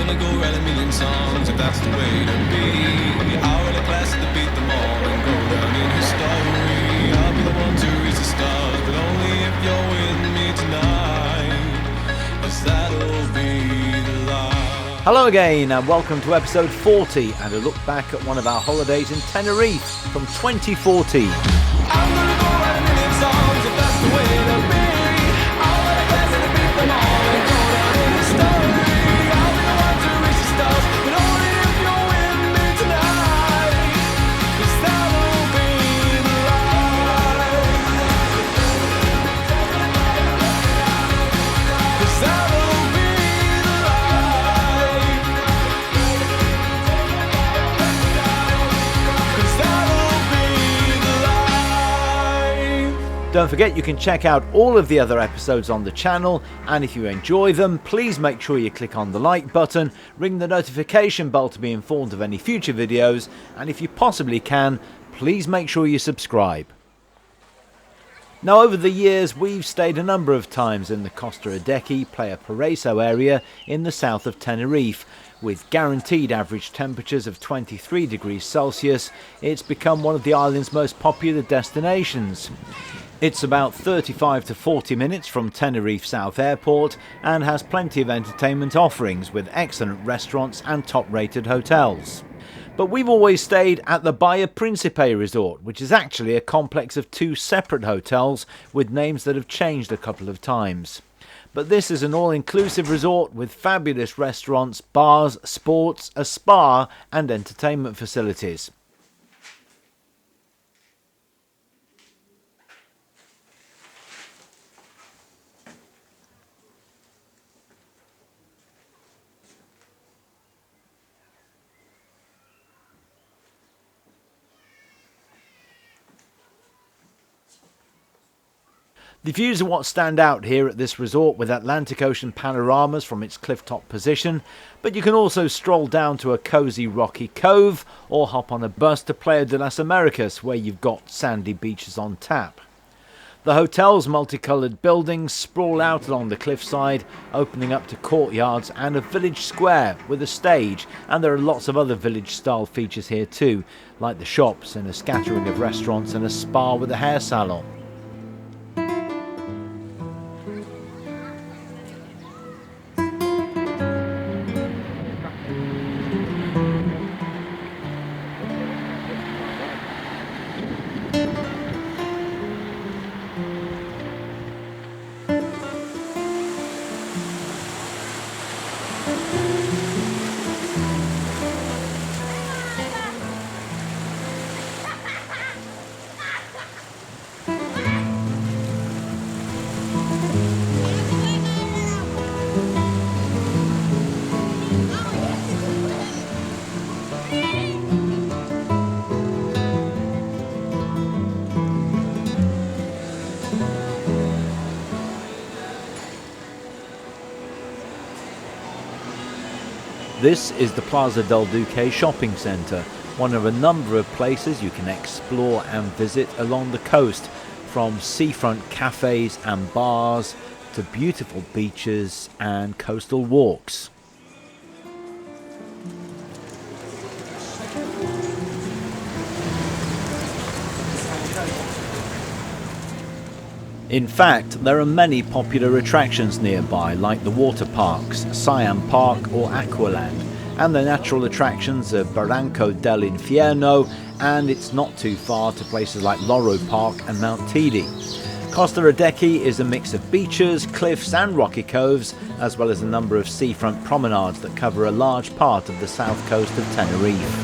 gonna go write a million songs if that's the way to be. I'll wear the class to beat them all and go down in history. I'll be the one to reach the stars, but only if you're with me tonight, 'cause that'll be the life. Hello again and welcome to episode 40 and a look back at one of our holidays in Tenerife from 2014. I'm gonna go write a million songs if that's the way to be. I'll wear the class to beat them all and go down in history. I'll be the one to reach the stars, but only if you're with me tonight, 'cause that'll be the life. 'Cause that'll be the life. 'Cause that'll be the life. Don't forget you can check out all of the other episodes on the channel, and if you enjoy them, please make sure you click on the like button, ring the notification bell to be informed of any future videos, and if you possibly can, please make sure you subscribe. Now, over the years we've stayed a number of times in the Costa Adeje, Playa Paraiso area in the south of Tenerife. With guaranteed average temperatures of 23 degrees Celsius, it's become one of the island's most popular destinations. It's about 35 to 40 minutes from Tenerife South Airport and has plenty of entertainment offerings with excellent restaurants and top-rated hotels. But we've always stayed at the Bahia Principe resort, which is actually a complex of two separate hotels with names that have changed a couple of times. But this is an all-inclusive resort with fabulous restaurants, bars, sports, a spa and entertainment facilities. The views are what stand out here at this resort, with Atlantic Ocean panoramas from its clifftop position, but you can also stroll down to a cosy rocky cove or hop on a bus to Playa de las Americas, where you've got sandy beaches on tap. The hotel's multicoloured buildings sprawl out along the cliffside, opening up to courtyards and a village square with a stage, and there are lots of other village-style features here too, like the shops and a scattering of restaurants and a spa with a hair salon. This is the Plaza del Duque shopping centre, one of a number of places you can explore and visit along the coast, from seafront cafes and bars to beautiful beaches and coastal walks. In fact, there are many popular attractions nearby, like the water parks, Siam Park or Aqualand, and the natural attractions of Barranco del Infierno, and it's not too far to places like Loro Parque and Mount Teide. Costa Adeje is a mix of beaches, cliffs and rocky coves, as well as a number of seafront promenades that cover a large part of the south coast of Tenerife.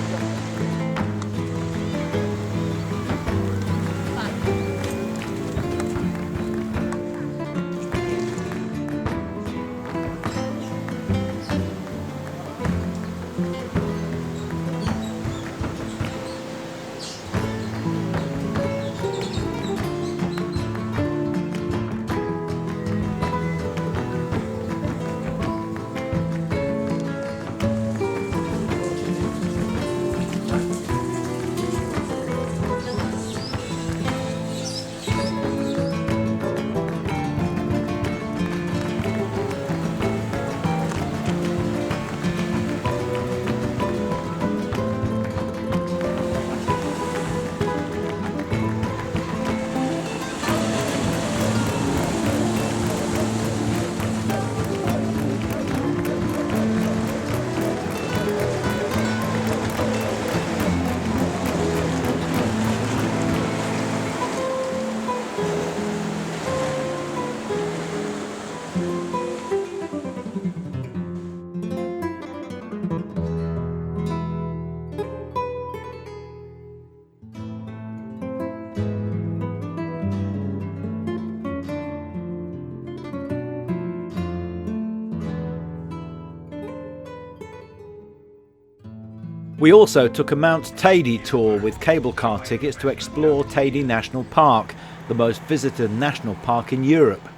We also took a Mount Teide tour with cable car tickets to explore Teide National Park, the most visited national park in Europe.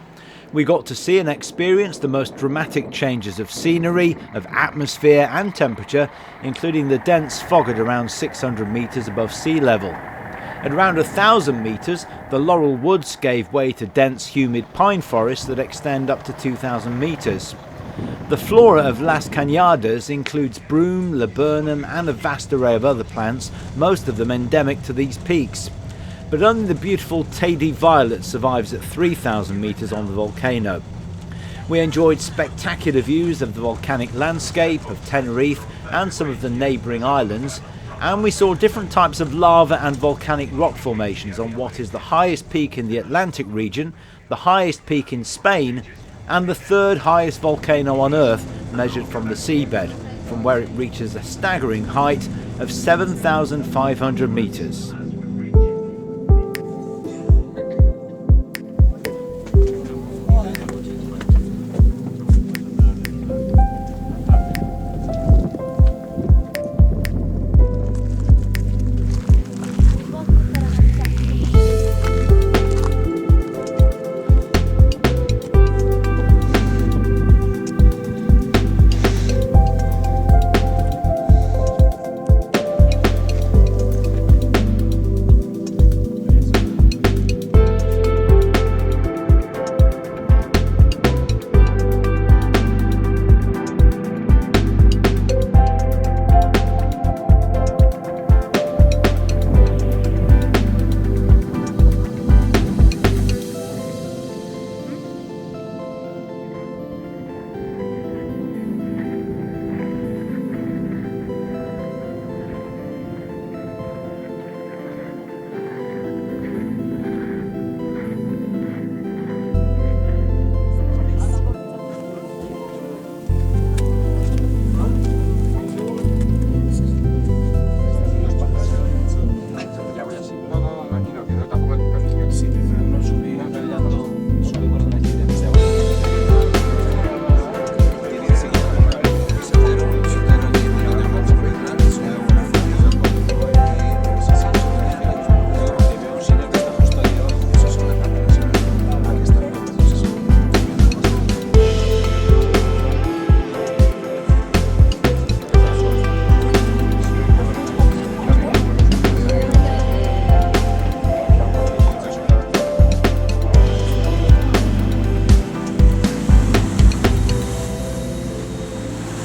We got to see and experience the most dramatic changes of scenery, of atmosphere and temperature, including the dense fog at around 600 metres above sea level. At around 1,000 metres, the laurel woods gave way to dense humid pine forests that extend up to 2,000 metres. The flora of Las Cañadas includes broom, laburnum and a vast array of other plants, most of them endemic to these peaks. But only the beautiful Teide violet survives at 3,000 metres on the volcano. We enjoyed spectacular views of the volcanic landscape of Tenerife and some of the neighbouring islands, and we saw different types of lava and volcanic rock formations on what is the highest peak in the Atlantic region, the highest peak in Spain, and the third highest volcano on Earth measured from the seabed, from where it reaches a staggering height of 7,500 metres.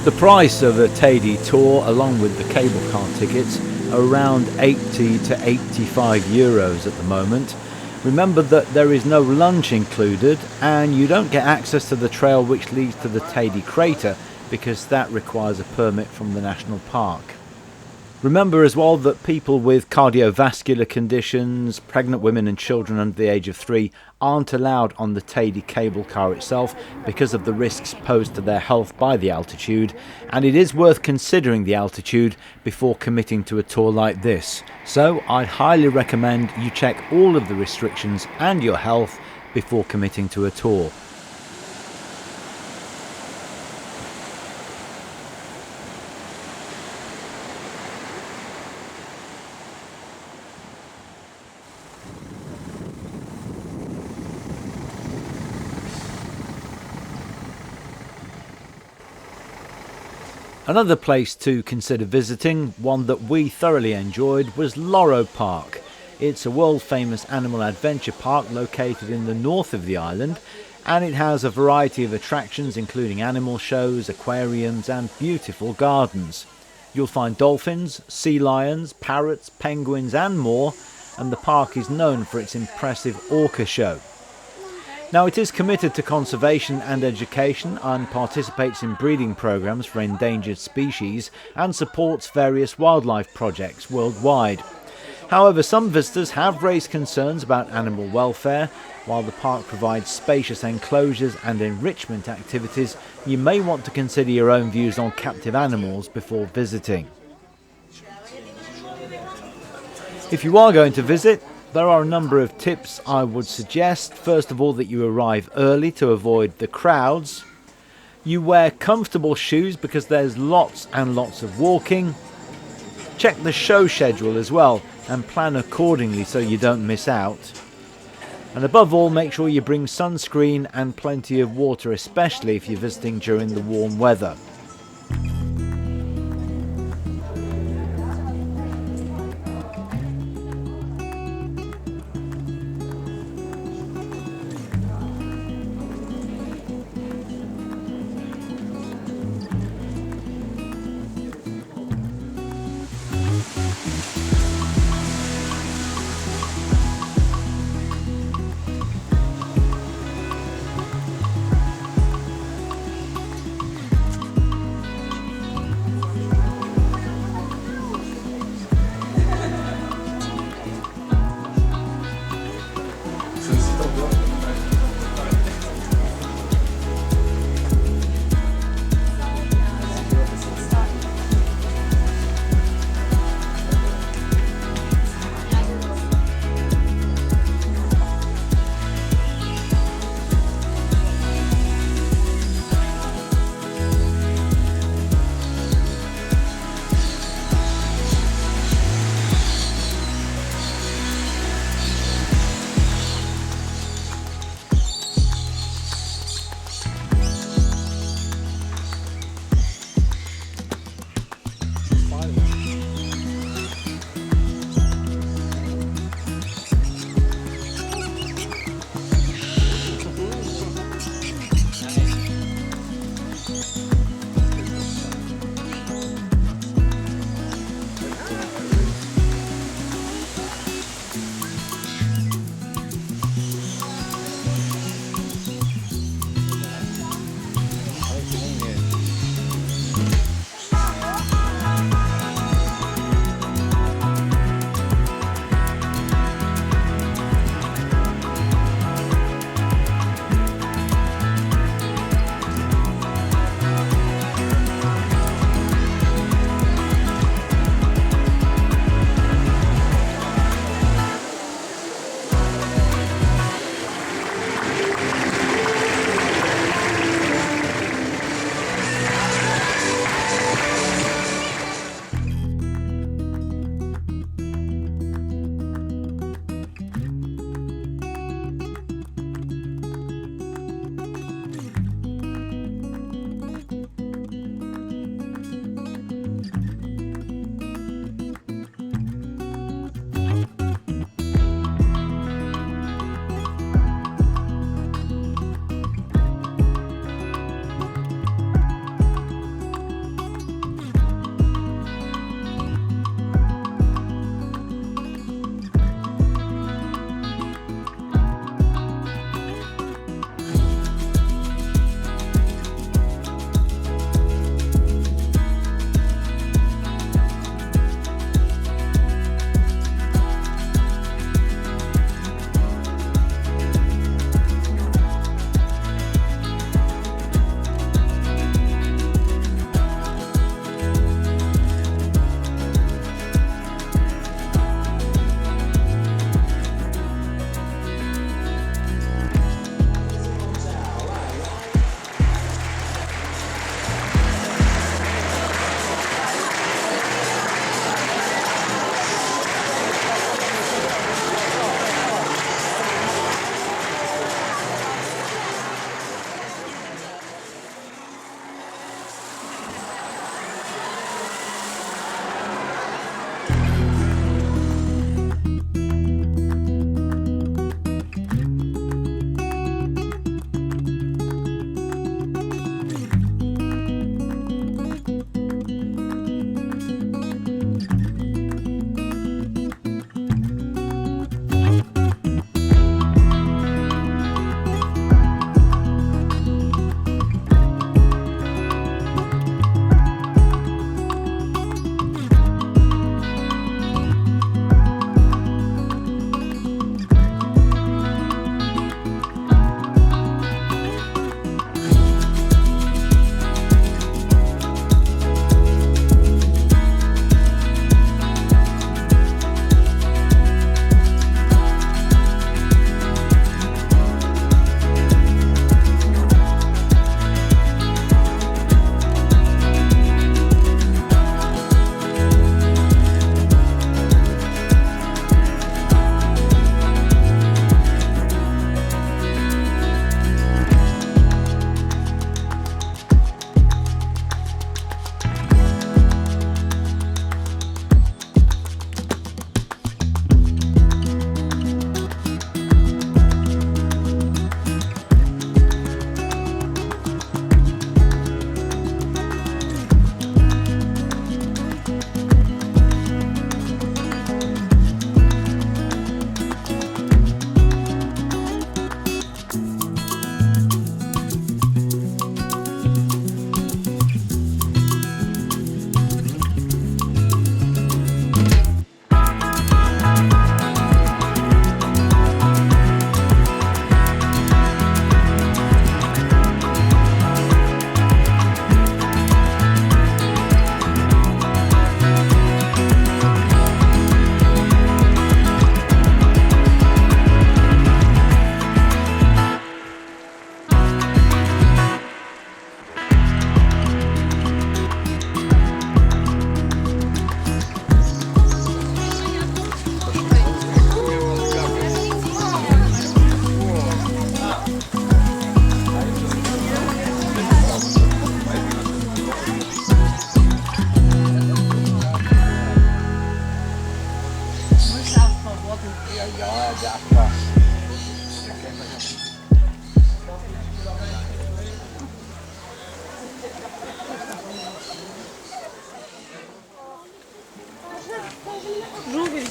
The price of a Teide tour, along with the cable car tickets, are around 80 to 85 euros at the moment. Remember that there is no lunch included, and you don't get access to the trail which leads to the Teide crater, because that requires a permit from the national park. Remember as well that people with cardiovascular conditions, pregnant women and children under the age of 3 aren't allowed on the Teide cable car itself because of the risks posed to their health by the altitude, and it is worth considering the altitude before committing to a tour like this. So I'd highly recommend you check all of the restrictions and your health before committing to a tour. Another place to consider visiting, one that we thoroughly enjoyed, was Loro Parque. It's a world famous animal adventure park located in the north of the island, and it has a variety of attractions including animal shows, aquariums and beautiful gardens. You'll find dolphins, sea lions, parrots, penguins and more, and the park is known for its impressive orca show. Now, it is committed to conservation and education and participates in breeding programs for endangered species and supports various wildlife projects worldwide. However, some visitors have raised concerns about animal welfare. While the park provides spacious enclosures and enrichment activities, you may want to consider your own views on captive animals before visiting. If you are going to visit, there are a number of tips I would suggest. First of all, that you arrive early to avoid the crowds. You wear comfortable shoes because there's lots and lots of walking. Check the show schedule as well and plan accordingly so you don't miss out. And above all, make sure you bring sunscreen and plenty of water, especially if you're visiting during the warm weather.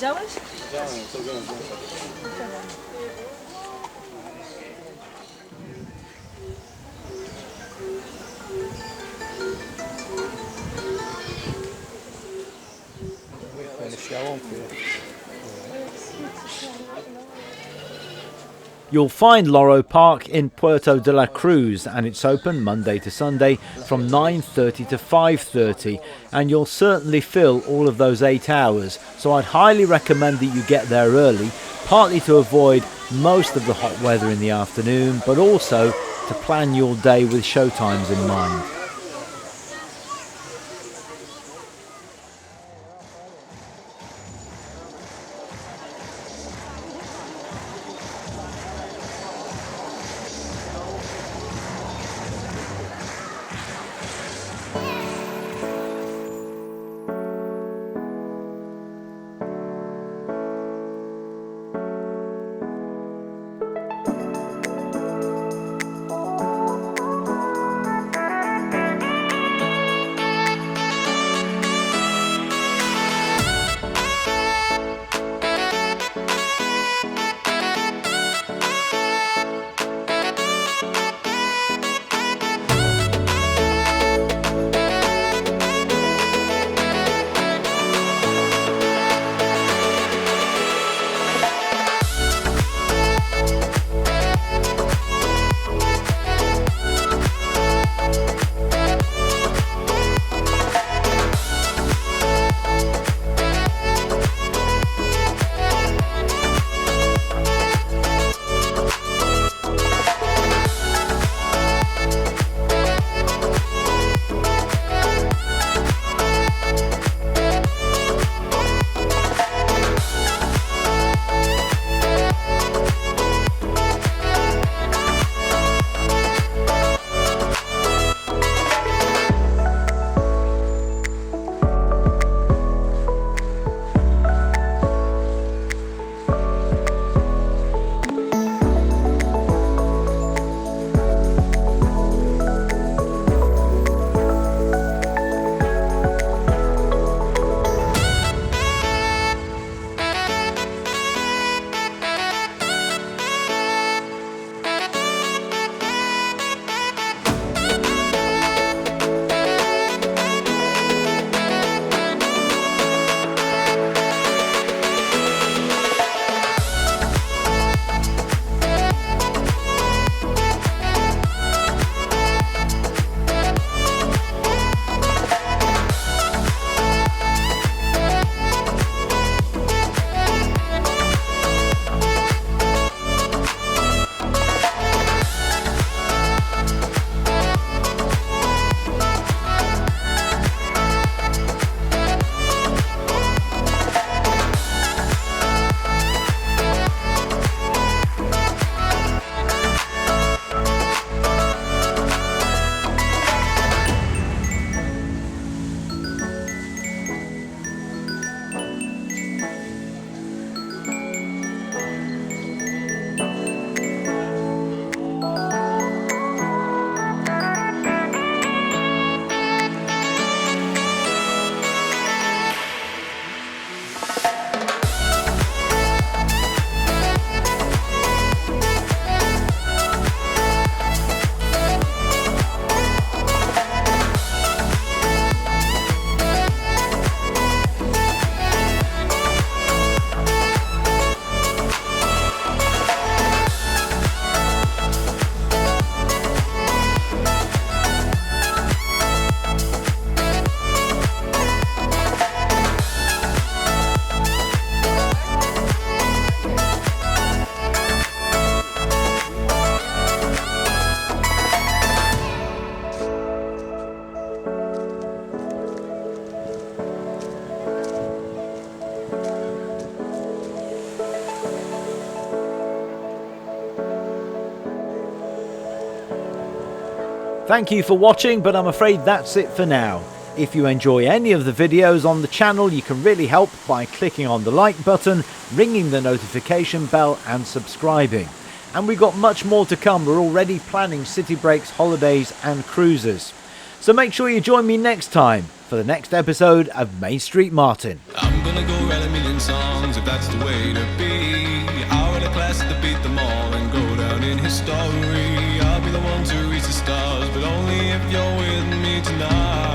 hours? You'll find Loro Parque in Puerto de la Cruz, and it's open Monday to Sunday from 9:30 to 5:30, and you'll certainly fill all of those 8 hours, so I'd highly recommend that you get there early, partly to avoid most of the hot weather in the afternoon, but also to plan your day with showtimes in mind. Thank you for watching, but I'm afraid that's it for now. If you enjoy any of the videos on the channel, you can really help by clicking on the like button, ringing the notification bell and subscribing. And we've got much more to come. We're already planning city breaks, holidays and cruises. So make sure you join me next time for the next episode of Main Street Martin. gonna go write a million songs if that's the way to be. I'll write a classic to beat them all and go down in history. I'll be the one to reach the stars, but only if you're with me tonight.